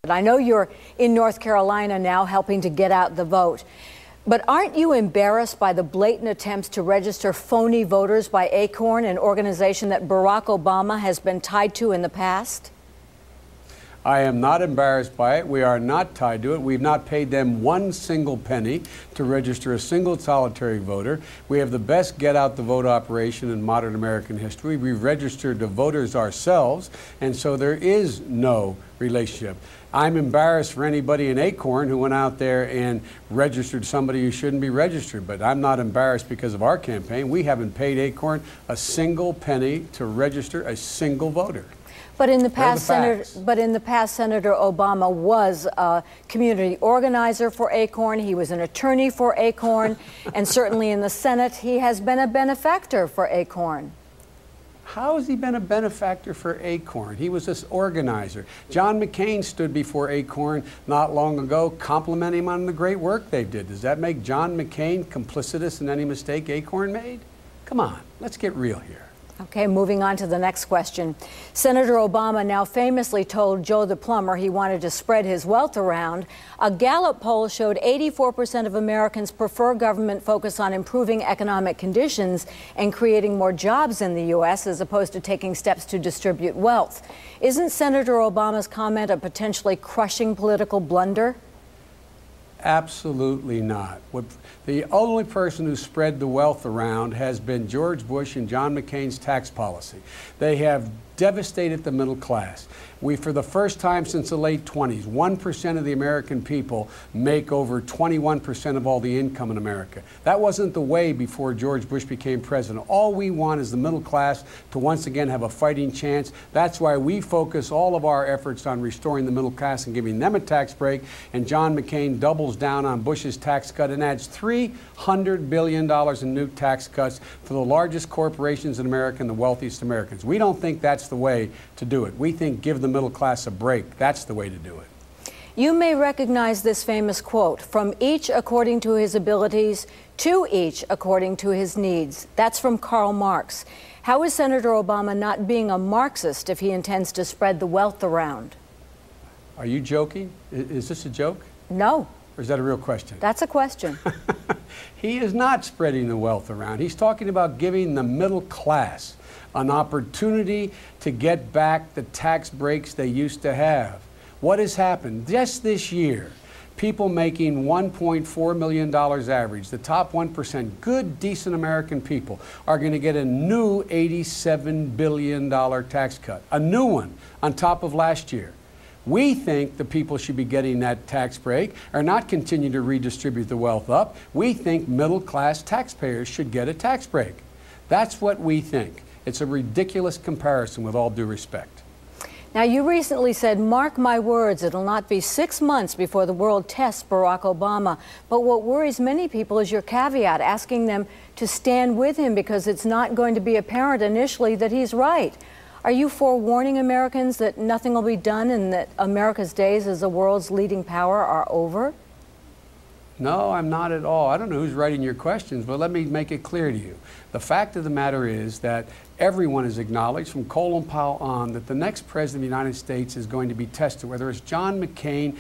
I know you're in North Carolina now helping to get out the vote, but aren't you embarrassed by the blatant attempts to register phony voters by ACORN, an organization that Barack Obama has been tied to in the past? I am not embarrassed by it. We are not tied to it. We've not paid them one single penny to register a single solitary voter. We have the best get out the vote operation in modern American history. We've registered the voters ourselves, and so there is no relationship. I'm embarrassed for anybody in ACORN who went out there and registered somebody who shouldn't be registered, but I'm not embarrassed because of our campaign. We haven't paid ACORN a single penny to register a single voter. But in the past, Senator Obama was a community organizer for ACORN. He was an attorney for ACORN, and certainly in the Senate, he has been a benefactor for ACORN. How has he been a benefactor for ACORN? He was this organizer. John McCain stood before ACORN not long ago, complimenting him on the great work they did. Does that make John McCain complicitous in any mistake ACORN made? Come on, let's get real here. Okay, moving on to the next question. Senator Obama now famously told Joe the plumber he wanted to spread his wealth around. A Gallup poll showed 84% of Americans prefer government focus on improving economic conditions and creating more jobs in the U.S. as opposed to taking steps to distribute wealth. Isn't Senator Obama's comment a potentially crushing political blunder? Absolutely not. The only person who spread the wealth around has been George Bush and John McCain's tax policy. They have devastated the middle class. We, for the first time since the late 20s, 1% of the American people make over 21% of all the income in America. That wasn't the way before George Bush became president. All we want is the middle class to once again have a fighting chance. That's why we focus all of our efforts on restoring the middle class and giving them a tax break. And John McCain doubles down on Bush's tax cut and adds $300 billion in new tax cuts for the largest corporations in America and the wealthiest Americans. We don't think that's the way to do it. We think give the middle class a break. That's the way to do it. You may recognize this famous quote, "From each according to his abilities, to each according to his needs." That's from Karl Marx. How is Senator Obama not being a Marxist if he intends to spread the wealth around? Are you joking? Is this a joke? No. Or is that a real question? That's a question. He is not spreading the wealth around. He's talking about giving the middle class an opportunity to get back the tax breaks they used to have. What has happened? Just this year, people making $1.4 million average, the top 1%, good, decent American people, are going to get a new $87 billion tax cut, a new one on top of last year. We think the people should be getting that tax break or not continue to redistribute the wealth up. We think middle-class taxpayers should get a tax break. That's what we think. It's a ridiculous comparison, with all due respect. Now, you recently said, mark my words, it'll not be 6 months before the world tests Barack Obama. But what worries many people is your caveat, asking them to stand with him because it's not going to be apparent initially that he's right. Are you forewarning Americans that nothing will be done and that America's days as the world's leading power are over? No, I'm not at all. I don't know who's writing your questions, but let me make it clear to you. The fact of the matter is that everyone has acknowledged, from Colin Powell on, that the next president of the United States is going to be tested, whether it's John McCain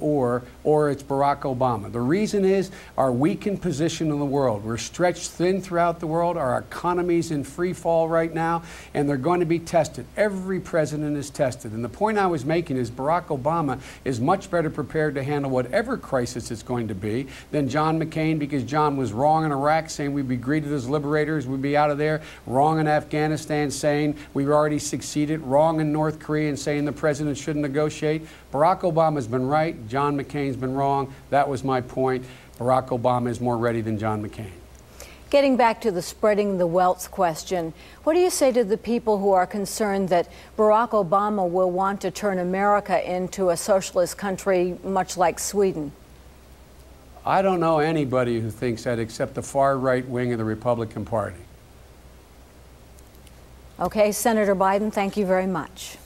or it's Barack Obama. The reason is our weakened position in the world. We're stretched thin throughout the world. Our economy's in free fall right now, and they're going to be tested. Every president is tested. And the point I was making is Barack Obama is much better prepared to handle whatever crisis it's going to be than John McCain, because John was wrong in Iraq, saying we'd be greeted as liberators, we'd be out of there, wrong in Afghanistan, saying we've already succeeded, wrong in North Korea, and saying the president shouldn't negotiate. Barack Obama's been right, John McCain's been wrong. That was my point. Barack Obama is more ready than John McCain. Getting back to the spreading the wealth question, what do you say to the people who are concerned that Barack Obama will want to turn America into a socialist country much like Sweden? I don't know anybody who thinks that except the far right wing of the Republican Party. Okay, Senator Biden, thank you very much.